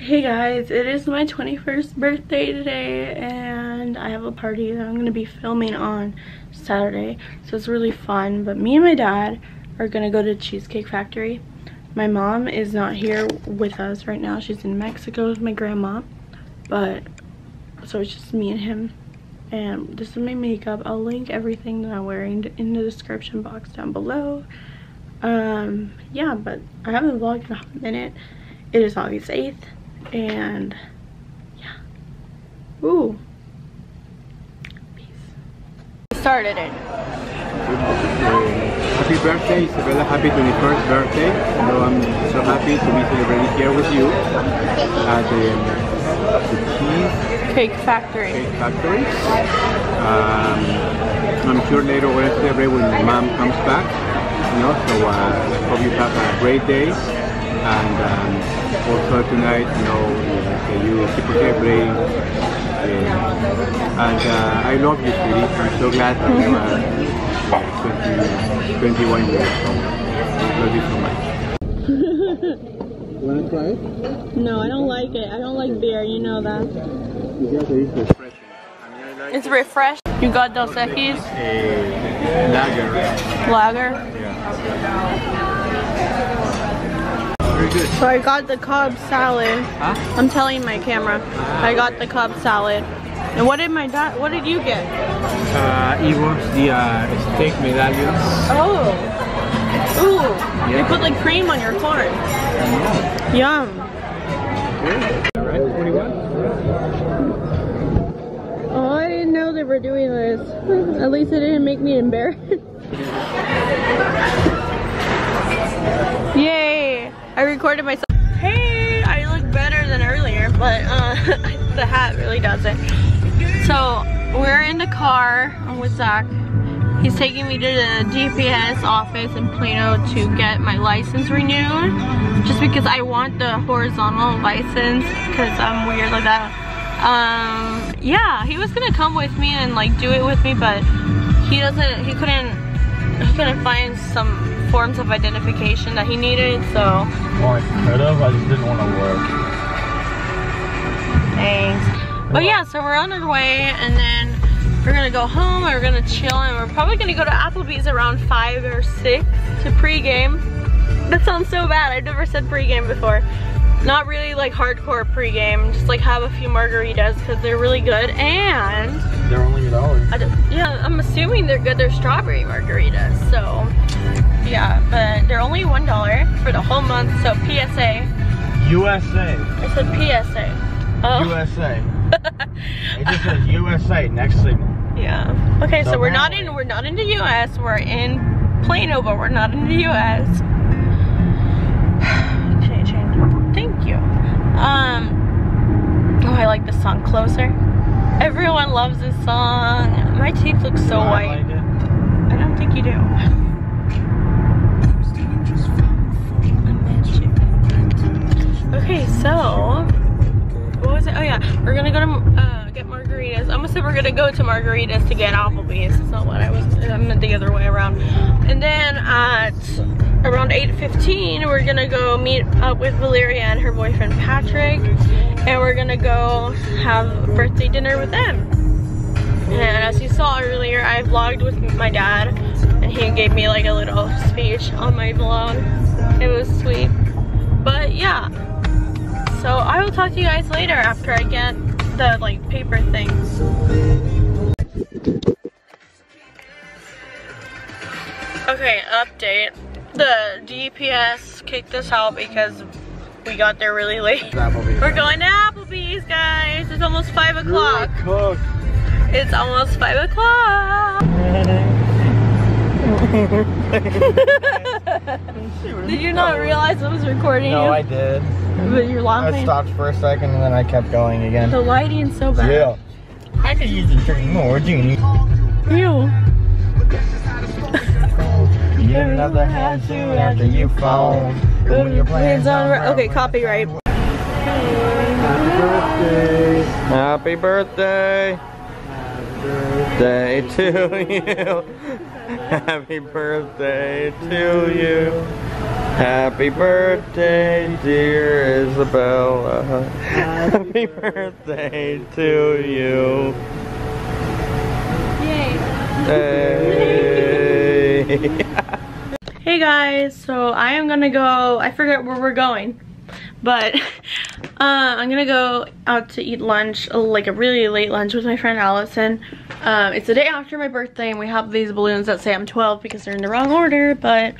Hey guys, it is my 21st birthday today and I have a party that I'm going to be filming on Saturday, so it's really fun. But me and my dad are going to go to Cheesecake Factory. My mom is not here with us right now. She's in Mexico with my grandma, but so it's just me and him. And this is my makeup. I'll link everything that I'm wearing in the description box down below. Yeah, but I haven't vlogged in a hot minute. It is August 8th. And yeah, ooh, peace. Started it. Happy birthday, Isabella! Happy 21st birthday! So I'm so happy to be celebrating here with you at the Cheesecake Factory. I'm sure later we'll celebrate when my mom comes back. You know, so hope you have a great day. And also tonight, you know, you keep celebrating. And I love you, sweetie. I'm so glad that you are 21 years old. I love you so much. You want to try it? No, I don't like it. I don't like beer, you know that. Because it is refreshing. I mean, I like it's refreshed. You got Dos Equis? Lager. Lager? Yeah. Very good. So I got the Cobb salad. Huh? I'm telling my camera. I got the Cobb salad. And what did my dad? What did you get? It was the steak medallions. Oh. Ooh. Yeah. You put like cream on your corn. Yum. Alright, what do you want? Oh, I didn't know they were doing this. At least it didn't make me embarrassed. Yay! I recorded myself. Hey, I look better than earlier, but the hat really doesn't. So we're in the car. I'm with Zach. He's taking me to the DPS office in Plano to get my license renewed, just because I want the horizontal license because I'm weird like that. Yeah, he was gonna come with me and like do it with me, but he couldn't find some forms of identification that he needed, so. Well, I could have, I just didn't want to work. Thanks. But yeah, so we're on our way, and then we're gonna go home, and we're gonna chill, and we're probably gonna go to Applebee's around 5 or 6 to pregame. That sounds so bad, I've never said pregame before. Not really like hardcore pregame, just like have a few margaritas because they're really good, and they're only $1. Yeah, I'm assuming they're good. They're strawberry margaritas, so yeah, but they're only $1 for the whole month. So PSA. USA. I said PSA. Oh. USA. It just says USA next signal. Yeah. Okay, so we're not in the US. We're in Plano, but we're not in the US. Thank you. Oh, I like this song, Closer. Everyone loves this song. My teeth look so white. I like it. I don't think you do. Okay, so what was it? Oh yeah, we're gonna go to get margaritas. I almost said we're gonna go to margaritas to get Applebee's. That's not what I meant the other way around. And then at around 8:15, we're gonna go meet up with Valeria and her boyfriend Patrick, and we're gonna go have a birthday dinner with them. And as you saw earlier, I vlogged with my dad, and he gave me like a little speech on my vlog. It was sweet. But yeah, so I will talk to you guys later after I get the like paper things. Okay, update. The DPS kicked us out because we got there really late. We're going to Applebee's, guys. It's almost 5 o'clock. It's almost 5 o'clock. Did you not realize I was recording you? No, I did. But you're laughing. I stopped for a second and then I kept going again. The lighting's so bad. Yeah. I could use a drink more, Jeannie. Ew. Give another hand soon after you fall. When your plans on. Okay, copyright. Happy birthday. Happy birthday. Day to you. Happy birthday to you. Happy birthday, dear Isabella. Happy birthday to you. Yay. Hey. Hey guys, so I am gonna go, I forget where we're going, but I'm gonna go out to eat lunch, like a really late lunch with my friend Allison. It's the day after my birthday and we have these balloons that say I'm 12 because they're in the wrong order, but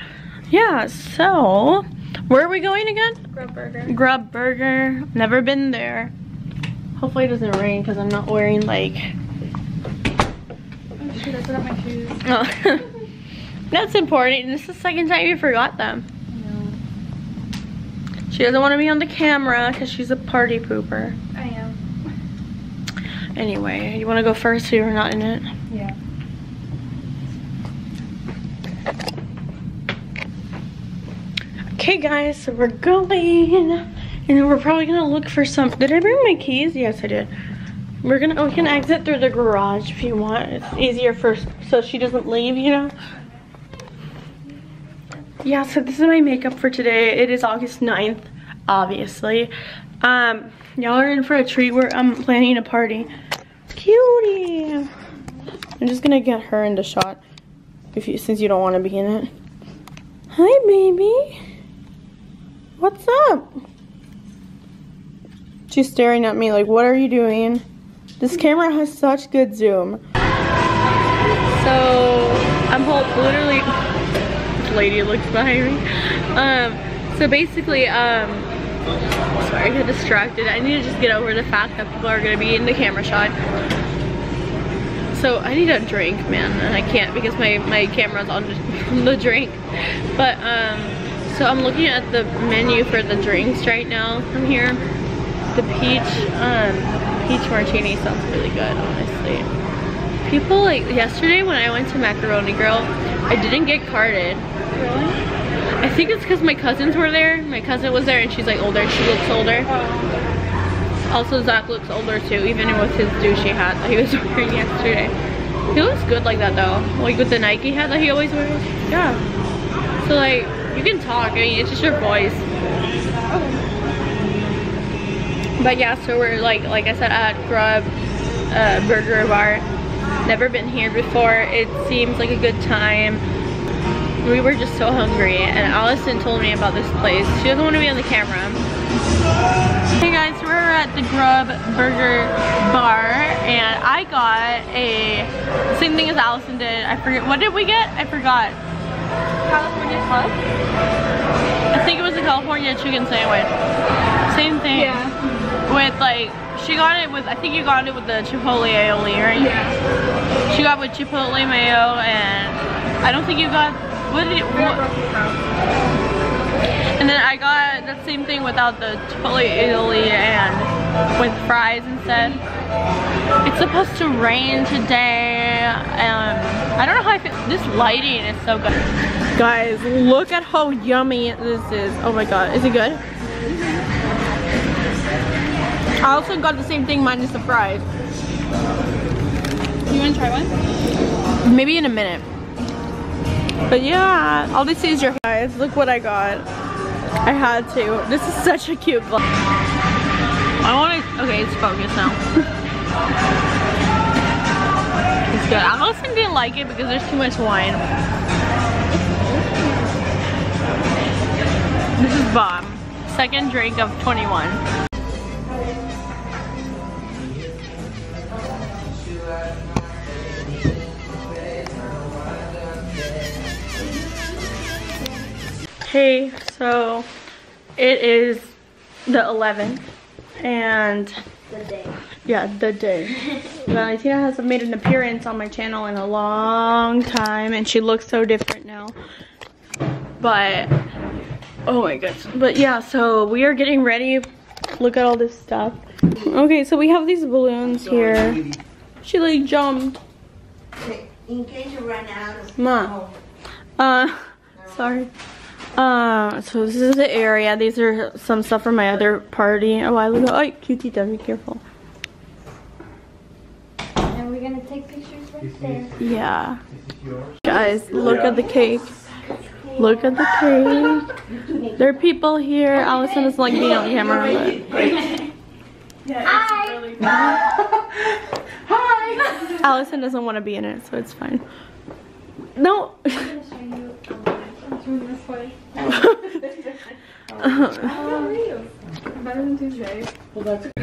yeah, so where are we going again? Grub Burger. Grub Burger. Never been there. Hopefully it doesn't rain because I'm not wearing like... Oh shoot, I forgot my shoes. Oh. That's important. This is the second time you forgot them. No. She doesn't want to be on the camera because she's a party pooper. I am. Anyway, you want to go first so you're not in it? Yeah. Okay guys, so we're going and we're probably gonna look for some. Did I bring my keys? Yes, I did. We can exit through the garage if you want. It's easier first so she doesn't leave, you know. Yeah, so this is my makeup for today. It is August 9th, obviously. Y'all are in for a treat where I'm planning a party. Cutie. I'm just gonna get her into shot since you don't want to be in it. Hi baby. What's up? She's staring at me like, what are you doing? This camera has such good zoom. So I'm literally, this lady looks behind me. So basically, sorry, I got distracted. I need to just get over the fact that people are gonna be in the camera shot. So I need a drink, man, and I can't because my camera's on the drink. But so I'm looking at the menu for the drinks right now from here. The peach martini sounds really good, honestly. People like yesterday when I went to Macaroni Grill, I didn't get carded. Really? I think it's because my cousins were there. My cousin was there and she's like older. She looks older. Also, Zach looks older too, even with his douchey hat that he was wearing yesterday. He looks good like that though, like with the Nike hat that he always wears. Yeah. So like, you can talk. I mean, it's just your voice. But yeah, so we're like I said, at Grub Burger Bar. Never been here before. It seems like a good time. We were just so hungry, and Allison told me about this place. She doesn't want to be on the camera. Hey guys, we're at the Grub Burger Bar, and I got same thing as Allison did. I forget, what did we get? I forgot. California Club? I think it was a California chicken sandwich. Same thing. Yeah. With like, she got it with, I think you got it with the chipotle aioli, right? Yeah. She got with chipotle mayo, and I don't think you got, and then I got that same thing without the chipotle aioli and with fries instead. It's supposed to rain today. I don't know how I feel. This lighting is so good. Guys, look at how yummy this is. Oh my god, is it good? I also got the same thing minus the fries. You want to try one? Maybe in a minute. But yeah, all this is your guys. Look what I got. I had to. This is such a cute glass. I want to. Okay, it's focused now. It's good. Allison didn't like it because there's too much wine. This is bomb. Second drink of 21. Hey, so it is the 11th and The day. yeah, the day. Valentina has made an appearance on my channel in a long time and she looks so different now. But oh my goodness. But yeah, so we are getting ready. Look at all this stuff. Okay, so we have these balloons here. She like jumped. In case you run out of Ma. Sorry. So this is the area. These are some stuff from my other party a while ago. Oh, cutita, be careful. And we're gonna take pictures right there. Yeah. Guys, look at the cake. Look at the cake. There are people here. Allison doesn't like being on camera, but hi. Allison doesn't want to be in it, so it's fine. No. Better than Tuesday. Well, that's sex,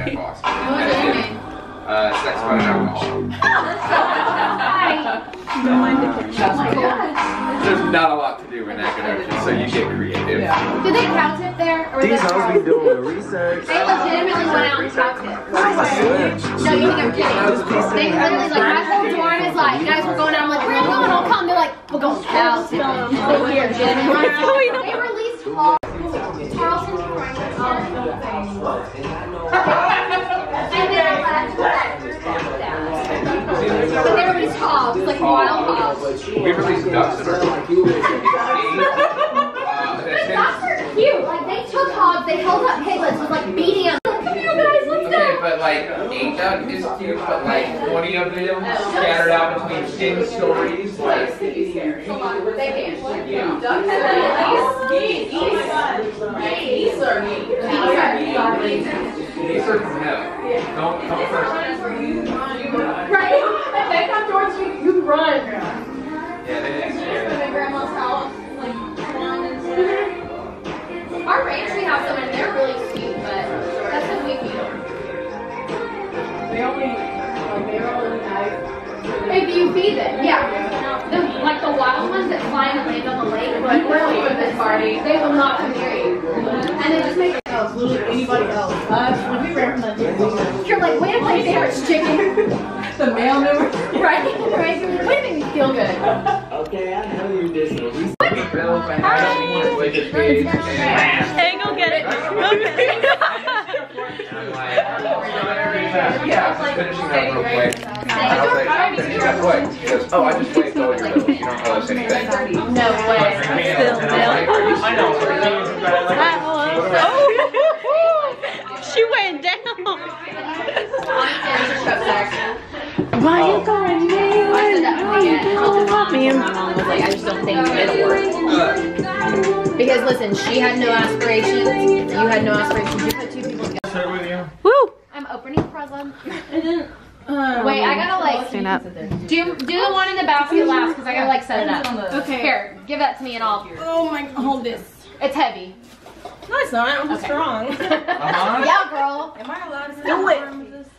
fun, and alcohol. There's not a lot to do in academics, so you get creative. Yeah. Do they count it there? Or These hoes be doing research. They legitimately went out and counted it. No, you think I'm kidding. They literally, like, my whole dorm is like, guys, we're going out. I'm like, where are you going? I'll come. They're like, we're going to count it. They released Carlson's but they released hogs, like wild hogs. We released ducks that are Ducks are cute. Like, they took hogs, they held up piglets, was like beating them. Come here, guys, let's go. okay, but like, a duck is cute, but like 20 of them scattered out between 10 stories, like. They can. Yeah. Ducks are These are from hell. Don't first. right? If they come towards you, you run. Yeah, they didn't scare My grandma's house, like, our ranch, we have some, and they're really sweet, but that's because we feed them. They're only nice. If you feed them, yeah. Like the wild ones that fly and land on the lake, like we're with this party, they will not come near you. And they just make anybody else. When we ran from that you're like, wait, my favorite chicken. The male member. Right? Right? Wait, it made me feel good. Okay, I know you did some research. We built my house with this page and Hey, go get it. Go get it. yeah, just finishing up real quick. I was like, finishing up what? He goes, oh, I just waited all your bills. You don't owe us anything. No way. Still, she went down. Why you going there? Why you going I just don't think it'll work. Because listen, she had no aspirations. You had no aspirations. You put two people together. Woo! I'm opening presents. Wait, I gotta like Stand up. do the one in the basket last because I gotta like set it up. Okay. Here, give that to me and I'll. Oh my! Hold this. It's heavy. No, it's not. I'm strong. Yeah, girl. Am I allowed to do it?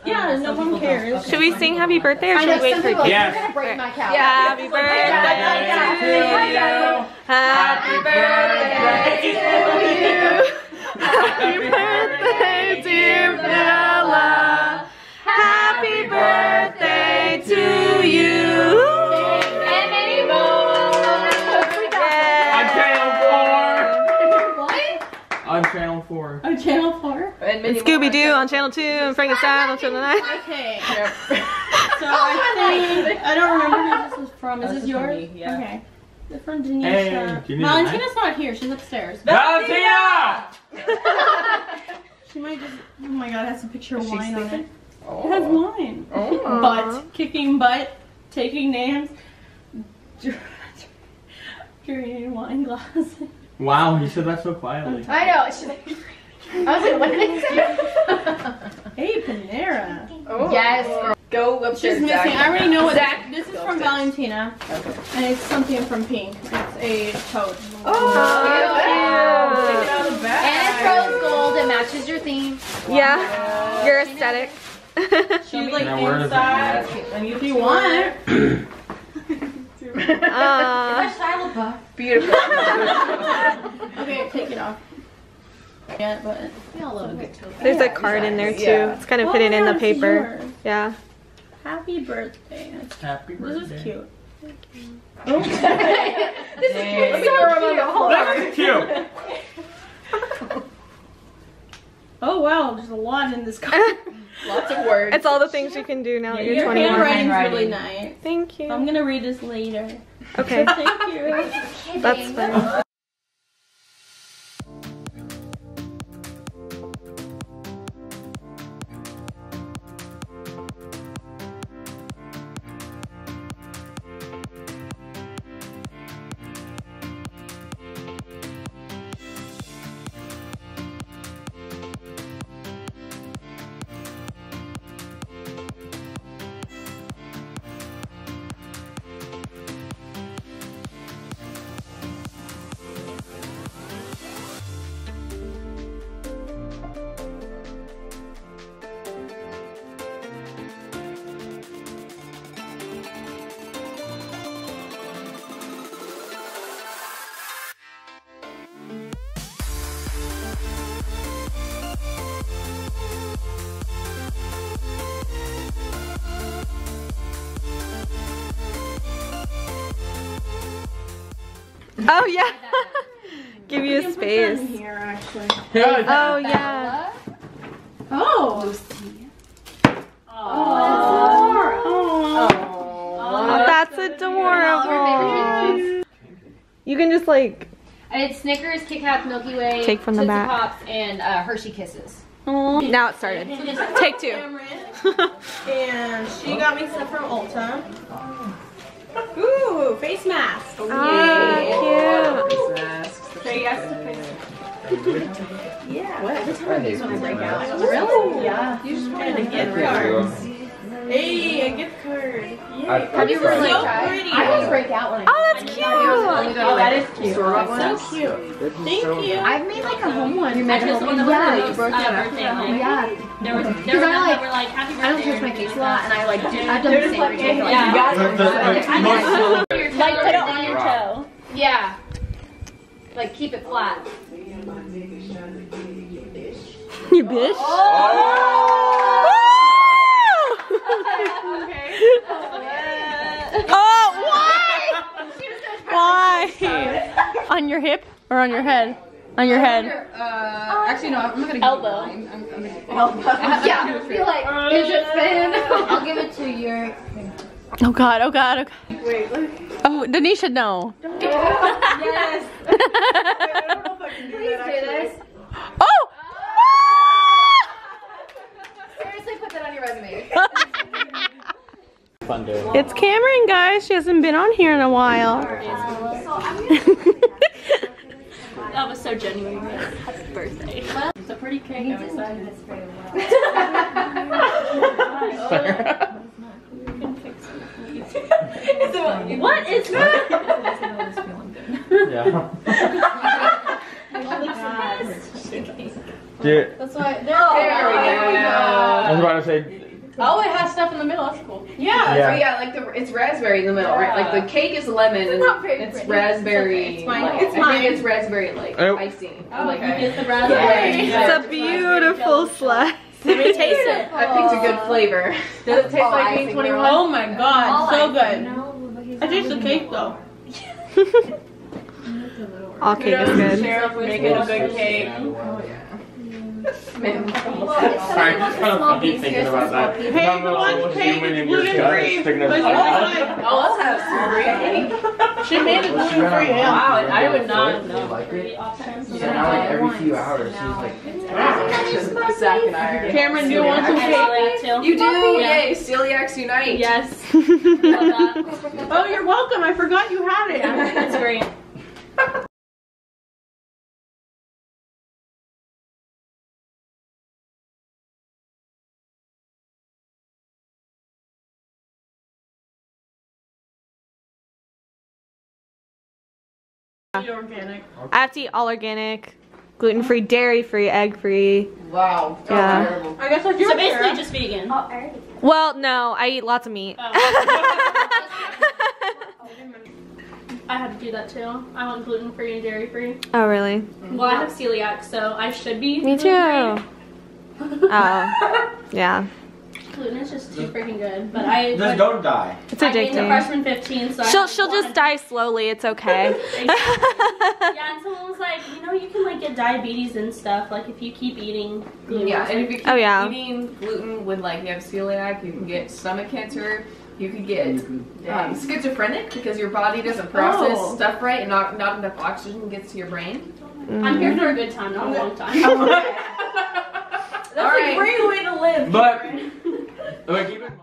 Yeah, no one cares. Should we sing happy birthday or I should know we wait some for people you? are gonna break my couch. Happy birthday to you. Happy birthday to you. Happy birthday, dear Bella. Happy birthday to you. And many more. On channel 4. What? On channel 4. On channel 4? And And Scooby-Doo on channel 2 and Frankenstein on channel 9. Okay. So I think, I don't remember who this was from. Is this yours? Yeah. Okay. It's from Denisha. Hey, Janine. Valentina's not here. She's upstairs. Valentina! She might just, oh my god, it has a picture of wine on it. It has wine. Butt. Kicking butt. Taking names. Drinking wine glasses. Wow, you said that so quietly. I know. I was like, what did I say? Hey, Panera. Yes, girl. Go She's upstairs, missing. Zach. I already know what Zach, this is go from upstairs. Valentina. Okay. And it's something from Pink. It's a tote. Oh, cute. Take it out of the bag. And it's rose gold. It matches your theme. Yeah, your aesthetic. She's like Now, where does it inside. And If you want. Beautiful. Okay, take it off. Yeah, but There's a card in there too. Yeah. It's kind of hidden in the this is paper. yours. Yeah. Happy birthday. Happy This birthday. is cute. This is cute. Let me throw him on the whole That was cute. Oh wow, there's a lot in this card. Lots of words. It's all the things you can do now that you're Your 21. handwriting's really nice. Thank you. I'm gonna read this later. Okay. Thank you. That's fine. Oh yeah. Give you a space. Here, actually. Oh yeah. Oh. Oh, that's adorable. You can just like. It's Snickers, Kit Kats, Milky Way, Take from the Tootsie back. Pops, and Hershey Kisses. Now it started. Take two. And she got me stuff from Ulta. Ooh, face mask. Ah, cute. Say yes to face mask. Yeah. What? Every time I use one, I break out. Really? Yeah. You just wanted a gift card. Hey, a gift card. Yeah. Have you ever So like pretty. I always break out when I Oh, that's cute. Oh, that is cute. So cute. Thank you. I've made like a home one. You made a home one? Yeah, you broke it up. birthday. Yeah. There were Because none I that like, were like happy birthday. I don't touch my face a lot, and I like do. I've done They're the just same like, routine for like yeah. Like put it on your toe. Yeah. Like keep it flat. You bitch. Oh, why? Why? On your hip or on your head? On your head. Actually, no, I'm not gonna. Elbow. I'm gonna. Yeah. I feel like is it thin? I'll give it to your. Oh god, oh god, oh god. Wait, look. Oh, Denise should know. Yes. I don't know if I can do that, actually. Oh! Seriously, put that on your resume. Fun day. It's Cameron, guys. She hasn't been on here in a while. That was so genuine. Happy birthday. It's a pretty cake. I'm excited. What is that? Yeah. Dude, That's why. There we go. I was about to say. Oh, it has stuff in the middle. That's cool. Yeah. Yeah. Yeah, like it's raspberry in the middle, right? Like the cake is lemon and it's raspberry. It's mine. Like, It's I mine. think it's raspberry like Oh. icing. Oh, Like you get the raspberry. It's a beautiful slice. Let me taste it. I picked a good flavor. Does it taste like being 21? Oh my god, so good. I taste the cake though. All cake is good. Sarah for making a good cake. Sorry, I'm just kind of funny thinking about that. Hey, the lunch cake is gluten-free. Oh, let's have some great. She made it gluten-free. Wow, I would not know. Yeah, now like every few hours, she's like, Zach and I are. Cameron, do you want some cake? You do? Yay, celiacs unite. Yes. Oh, you're welcome. I forgot you had it. That's great. Organic. I have to eat all organic, gluten-free, dairy-free, egg-free. Wow. Yeah. Terrible. I guess like you. So basically just vegan. Well, no, I eat lots of meat. I had to do that too. I went gluten-free and dairy-free. Oh, really? Well, I have celiac, so I should be Me too. gluten-free. Oh, yeah. Gluten is just too freaking good. But I Just don't die. It's I gained a addicting. freshman 15, so She'll just die slowly. It's okay. Yeah, and someone was like, you know, you can like get diabetes and stuff, like if you keep eating gluten. Yeah, and if you keep Oh, yeah. eating gluten when like you have celiac, you can get stomach cancer. You could get schizophrenic because your body doesn't process stuff right and not enough oxygen gets to your brain. I'm here for a good time, not a long time. That's a great way to live. But keep in mind.